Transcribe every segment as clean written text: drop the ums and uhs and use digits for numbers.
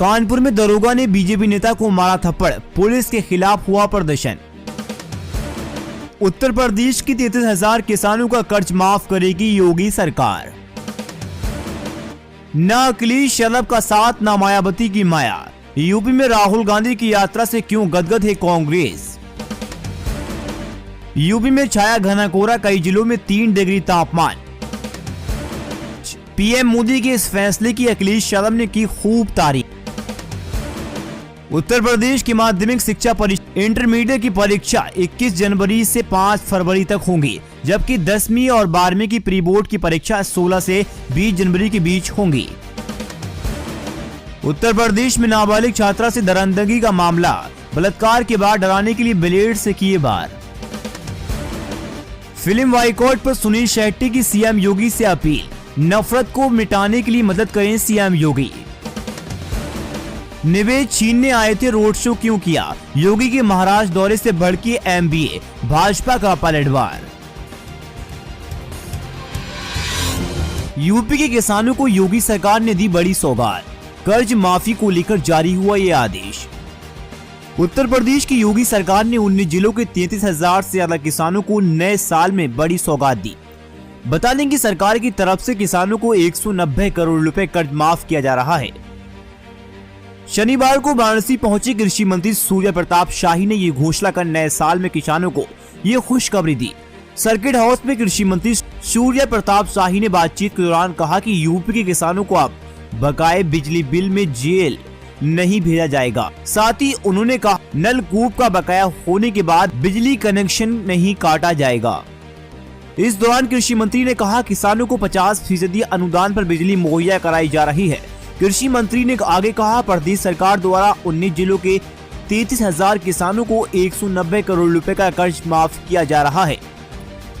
कानपुर में दरोगा ने बीजेपी नेता को मारा थप्पड़, पुलिस के खिलाफ हुआ प्रदर्शन। उत्तर प्रदेश की 33,000 किसानों का कर्ज माफ करेगी योगी सरकार। न अखिलेश यादव का साथ, न मायावती की माया। यूपी में राहुल गांधी की यात्रा से क्यों गदगद है कांग्रेस। यूपी में छाया घना कोहरा, कई जिलों में 3 डिग्री तापमान। पीएम मोदी के इस फैसले की अखिलेश यादव ने की खूब तारीफ। उत्तर प्रदेश की माध्यमिक शिक्षा परिषद इंटरमीडिएट की परीक्षा 21 जनवरी से 5 फरवरी तक होंगी, जबकि 10वीं और 12वीं की प्री बोर्ड की परीक्षा 16 से 20 जनवरी के बीच होंगी। उत्तर प्रदेश में नाबालिग छात्रा से दरिंदगी का मामला, बलात्कार के बाद डराने के लिए ब्लेड से किए वार। फिल्म बाइकॉट पर सुनील शेट्टी की सीएम योगी से अपील, नफरत को मिटाने के लिए मदद करें सीएम योगी। निवेश छीनने आए थे, रोड शो क्यों किया। योगी के महाराष्ट्र दौरे से भड़की एमबीए, भाजपा का पलटवार। यूपी के किसानों को योगी सरकार ने दी बड़ी सौगात, कर्ज माफी को लेकर जारी हुआ ये आदेश। उत्तर प्रदेश की योगी सरकार ने 19 जिलों के 33,000 से ज्यादा किसानों को नए साल में बड़ी सौगात दी। बता दें कि सरकार की तरफ से किसानों को 190 करोड़ रुपए कर्ज माफ किया जा रहा है। शनिवार को वाराणसी पहुंचे कृषि मंत्री सूर्य प्रताप शाही ने ये घोषणा कर नए साल में किसानों को ये खुशखबरी दी। सर्किट हाउस में कृषि मंत्री सूर्य प्रताप शाही ने बातचीत के दौरान कहा कि यूपी के किसानों को अब बकाये बिजली बिल में जेल नहीं भेजा जाएगा। साथ ही उन्होंने कहा नलकूप का बकाया होने के बाद बिजली कनेक्शन नहीं काटा जाएगा। इस दौरान कृषि मंत्री ने कहा किसानों को 50% अनुदान पर बिजली मुहैया कराई जा रही है। कृषि मंत्री ने आगे कहा प्रदेश सरकार द्वारा 19 जिलों के 33,000 किसानों को 190 करोड़ रुपए का कर्ज माफ किया जा रहा है।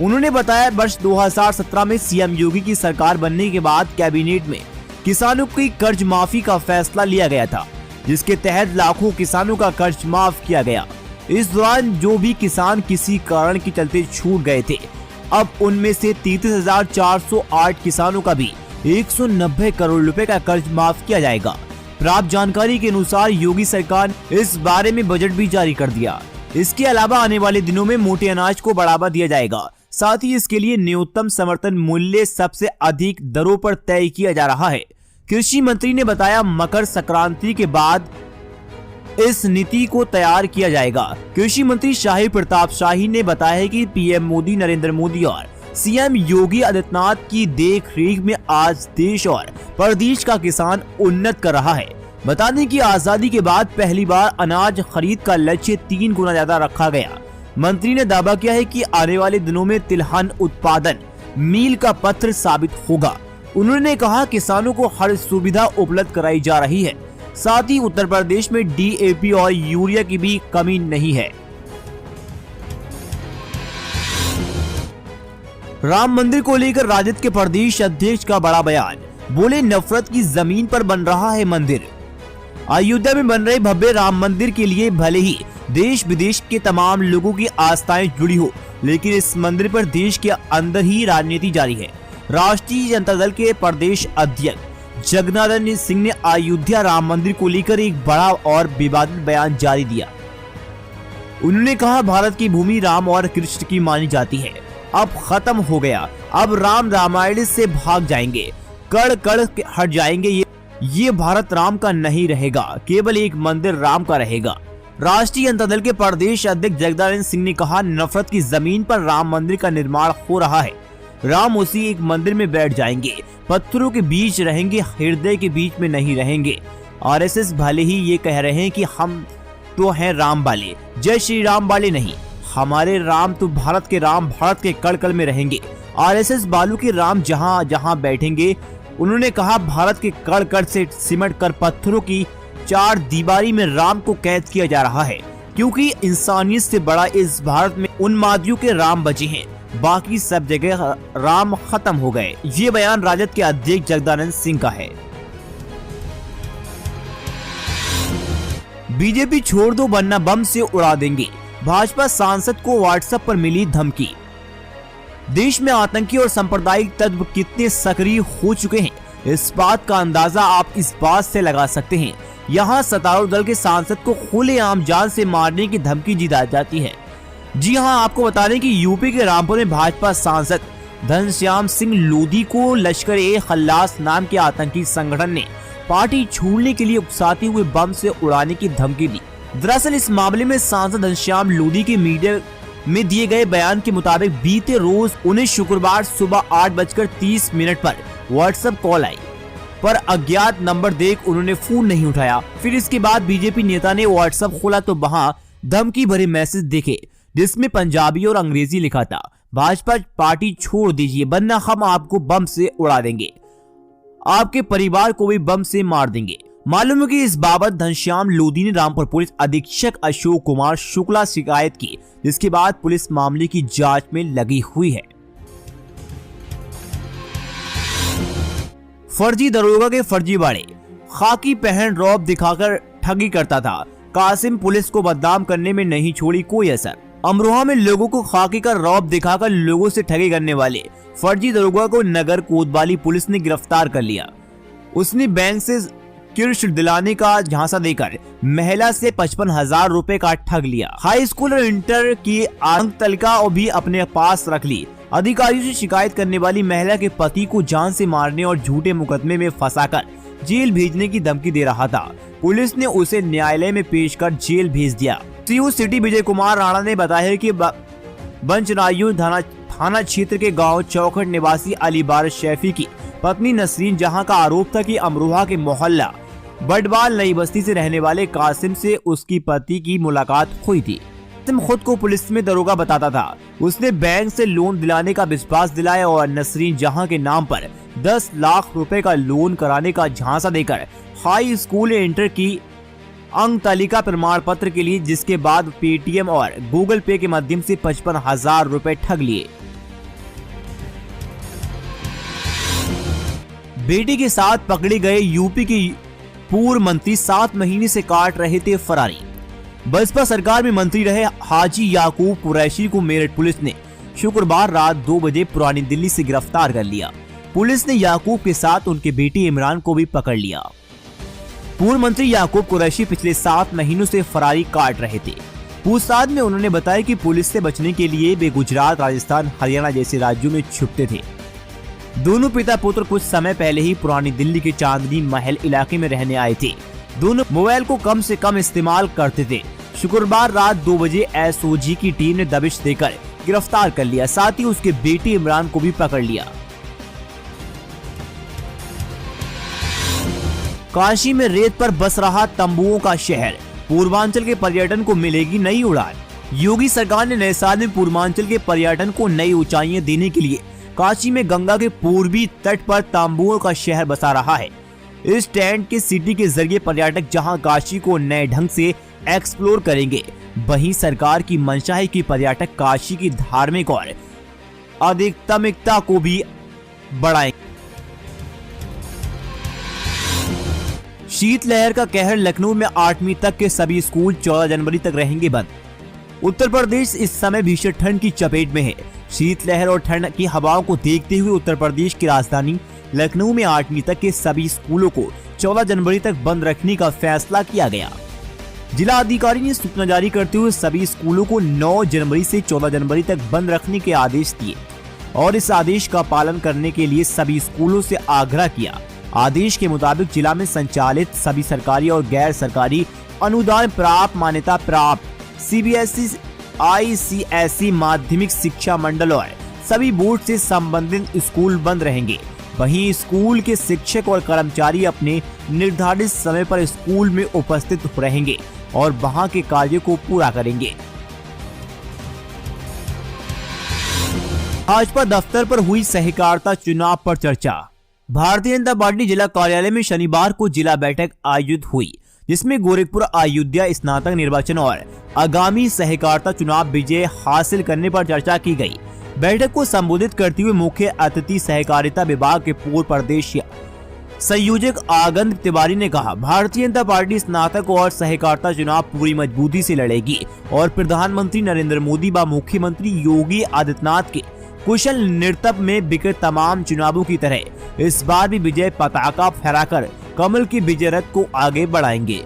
उन्होंने बताया वर्ष 2017 में सीएम योगी की सरकार बनने के बाद कैबिनेट में किसानों की कर्ज माफी का फैसला लिया गया था, जिसके तहत लाखों किसानों का कर्ज माफ किया गया। इस दौरान जो भी किसान किसी कारण के चलते छूट गए थे, अब उनमें से 33,408 किसानों का भी 190 करोड़ रुपए का कर्ज माफ किया जाएगा। प्राप्त जानकारी के अनुसार योगी सरकार ने इस बारे में बजट भी जारी कर दिया। इसके अलावा आने वाले दिनों में मोटे अनाज को बढ़ावा दिया जाएगा। साथ ही इसके लिए न्यूनतम समर्थन मूल्य सबसे अधिक दरों पर तय किया जा रहा है। कृषि मंत्री ने बताया मकर संक्रांति के बाद इस नीति को तैयार किया जाएगा। कृषि मंत्री शाही प्रताप शाही ने बताया कि पीएम मोदी नरेंद्र मोदी और सीएम योगी आदित्यनाथ की देखरेख में आज देश और प्रदेश का किसान उन्नत कर रहा है। बता दें कि आजादी के बाद पहली बार अनाज खरीद का लक्ष्य 3 गुना ज्यादा रखा गया। मंत्री ने दावा किया है कि आने वाले दिनों में तिलहन उत्पादन मील का पत्थर साबित होगा। उन्होंने कहा किसानों को हर सुविधा उपलब्ध कराई जा रही है। साथ ही उत्तर प्रदेश में डीएपी और यूरिया की भी कमी नहीं है। राम मंदिर को लेकर राजद के प्रदेश अध्यक्ष का बड़ा बयान, बोले नफरत की जमीन पर बन रहा है मंदिर। अयोध्या में बन रहे भव्य राम मंदिर के लिए भले ही देश विदेश के तमाम लोगों की आस्थाएं जुड़ी हो, लेकिन इस मंदिर पर देश के अंदर ही राजनीति जारी है। राष्ट्रीय जनता दल के प्रदेश अध्यक्ष जगन्नाथ सिंह ने अयोध्या राम मंदिर को लेकर एक बड़ा और विवादित बयान जारी दिया। उन्होंने कहा भारत की भूमि राम और कृष्ण की मानी जाती है, अब खत्म हो गया। अब राम रामायण से भाग जाएंगे, कड़ कड़ हट जाएंगे। ये भारत राम का नहीं रहेगा, केवल एक मंदिर राम का रहेगा। राष्ट्रीय जनता दल के प्रदेश अध्यक्ष जगदानंद सिंह ने कहा नफरत की जमीन पर राम मंदिर का निर्माण हो रहा है। राम उसी एक मंदिर में बैठ जाएंगे, पत्थरों के बीच रहेंगे, हृदय के बीच में नहीं रहेंगे। आरएसएस भले ही ये कह रहे हैं कि हम तो हैं राम वाले, जय श्री राम वाले नहीं। हमारे राम तो भारत के राम भारत के कड़-कड़ में रहेंगे। आरएसएस बालू के राम जहां जहां बैठेंगे। उन्होंने कहा भारत के कड़-कड़ से सिमट कर पत्थरों की 4 दीवारी में राम को कैद किया जा रहा है, क्योंकि इंसानियत से बड़ा इस भारत में उन्मादियों के राम बचे हैं, बाकी सब जगह राम खत्म हो गए। ये बयान राजद के अध्यक्ष जगदानंद सिंह का है। बीजेपी छोड़ दो वरना बम से उड़ा देंगे, भाजपा सांसद को व्हाट्सएप पर मिली धमकी। देश में आतंकी और सांप्रदायिक तत्व कितने सक्रिय हो चुके हैं, इस बात का अंदाजा आप इस बात से लगा सकते हैं यहाँ सत्तारूढ़ दल के सांसद को खुलेआम जान से मारने की धमकी दी जाती है। जी हाँ, आपको बता दें कि यूपी के रामपुर में भाजपा सांसद घनश्याम सिंह लोधी को लश्कर-ए-खल्लास नाम के आतंकी संगठन ने पार्टी छोड़ने के लिए उकसाते हुए बम से उड़ाने की धमकी दी। दरअसल इस मामले में सांसद घनश्याम लोधी के मीडिया में दिए गए बयान के मुताबिक बीते रोज उन्हें शुक्रवार सुबह 8:30 पर व्हाट्सएप कॉल आई, पर अज्ञात नंबर देख उन्होंने फोन नहीं उठाया। फिर इसके बाद बीजेपी नेता ने व्हाट्सएप खोला तो वहां धमकी भरे मैसेज देखे जिसमें पंजाबी और अंग्रेजी लिखा था, भाजपा पार्टी छोड़ दीजिए वरना हम आपको बम से उड़ा देंगे, आपके परिवार को भी बम से मार देंगे। मालूम है कि इस बाबत घनश्याम लोधी ने रामपुर पुलिस अधीक्षक अशोक कुमार शुक्ला शिकायत की, जिसके बाद पुलिस मामले की जांच में लगी हुई है। फर्जी दरोगा के फर्जीवाड़े, खाकी पहन रौब दिखाकर ठगी करता था, कासिम पुलिस को बदनाम करने में नहीं छोड़ी कोई असर। अमरोहा में लोगों को खाकी का रौब दिखाकर लोगों से ठगी करने वाले फर्जी दरोगा को नगर कोतवाली पुलिस ने गिरफ्तार कर लिया। उसने बैंक से किर्श दिलाने का झांसा देकर महिला से 55,000 रुपए का ठग लिया। हाई स्कूल और इंटर की अंक तालिका भी अपने पास रख ली। अधिकारियों से शिकायत करने वाली महिला के पति को जान से मारने और झूठे मुकदमे में फंसाकर जेल भेजने की धमकी दे रहा था। पुलिस ने उसे न्यायालय में पेश कर जेल भेज दिया। सीयू सिटी विजय कुमार राणा ने बताया कि बंचनायू थाना क्षेत्र के गांव चौखट निवासी अली बारिश शैफी की पत्नी नसरीन जहां का आरोप था कि अमरोहा के मोहल्ला बडवाल नई बस्ती से रहने वाले कासिम से उसकी पति की मुलाकात हुई थी। कासिम खुद को पुलिस में दरोगा बताता था। उसने बैंक से लोन दिलाने का विश्वास दिलाया और नसरीन जहां के नाम पर 10 लाख रुपए का लोन कराने का झांसा देकर हाई स्कूल इंटर की अंक तालिका प्रमाण पत्र के लिए, जिसके बाद पेटीएम और गूगल पे के माध्यम से 55,000 रुपए ठग लिए। बेटी के साथ पकड़े गए यूपी के पूर्व मंत्री 7 महीने से काट रहे थे फरारी। बसपा सरकार में मंत्री रहे हाजी याकूब कुरैशी को मेरठ पुलिस ने शुक्रवार रात 2 बजे पुरानी दिल्ली से गिरफ्तार कर लिया। पुलिस ने याकूब के साथ उनके बेटे इमरान को भी पकड़ लिया। पूर्व मंत्री याकूब कुरैशी पिछले 7 महीनों से फरारी काट रहे थे। पूछताछ में उन्होंने बताया कि पुलिस से बचने के लिए वे गुजरात, राजस्थान, हरियाणा जैसे राज्यों में छुपते थे। दोनों पिता पुत्र कुछ समय पहले ही पुरानी दिल्ली के चांदनी महल इलाके में रहने आए थे। दोनों मोबाइल को कम से कम इस्तेमाल करते थे। शुक्रवार रात 2 बजे एसओजी की टीम ने दबिश देकर गिरफ्तार कर लिया। साथ ही उसके बेटे इमरान को भी पकड़ लिया। काशी में रेत पर बस रहा तंबुओं का शहर, पूर्वांचल के पर्यटन को मिलेगी नई उड़ान। योगी सरकार ने नए साल में पूर्वांचल के पर्यटन को नई ऊंचाइयां देने के लिए काशी में गंगा के पूर्वी तट पर तंबुओं का शहर बसा रहा है। इस टेंट के सिटी के जरिए पर्यटक जहां काशी को नए ढंग से एक्सप्लोर करेंगे, वहीं सरकार की मंशा है कि पर्यटक काशी की धार्मिक और आध्यात्मिकता को भी बढ़ाएंगे। शीतलहर का कहर, लखनऊ में 8वीं तक के सभी स्कूल 14 जनवरी तक रहेंगे बंद। उत्तर प्रदेश इस समय भीषण ठंड की चपेट में है। शीतलहर और ठंड की हवाओं को देखते हुए उत्तर प्रदेश की राजधानी लखनऊ में 8वीं तक के सभी स्कूलों को 14 जनवरी तक बंद रखने का फैसला किया गया। जिला अधिकारी ने सूचना जारी करते हुए सभी स्कूलों को 9 जनवरी से 14 जनवरी तक बंद रखने के आदेश दिए और इस आदेश का पालन करने के लिए सभी स्कूलों से आग्रह किया। आदेश के मुताबिक जिला में संचालित सभी सरकारी और गैर सरकारी अनुदान प्राप्त, मान्यता प्राप्त सीबीएसई, आईसीएसई माध्यमिक शिक्षा मंडल और सभी बोर्ड से संबंधित स्कूल बंद रहेंगे। वहीं स्कूल के शिक्षक और कर्मचारी अपने निर्धारित समय पर स्कूल में उपस्थित रहेंगे और वहां के कार्य को पूरा करेंगे। भाजपा दफ्तर पर हुई सहकारिता चुनाव पर चर्चा। भारतीय जनता पार्टी जिला कार्यालय में शनिवार को जिला बैठक आयोजित हुई, जिसमें गोरखपुर, अयोध्या स्नातक निर्वाचन और आगामी सहकारिता चुनाव विजय हासिल करने पर चर्चा की गई। बैठक को संबोधित करते हुए मुख्य अतिथि सहकारिता विभाग के पूर्व प्रदेश संयोजक आगंद तिवारी ने कहा, भारतीय जनता पार्टी स्नातक और सहकारिता चुनाव पूरी मजबूती से लड़ेगी और प्रधानमंत्री नरेंद्र मोदी व मुख्यमंत्री योगी आदित्यनाथ के कुशल नेतृत्व में बिगड़े तमाम चुनावों की तरह इस बार भी विजय पताका फहराकर कमल की विजय रथ को आगे बढ़ाएंगे।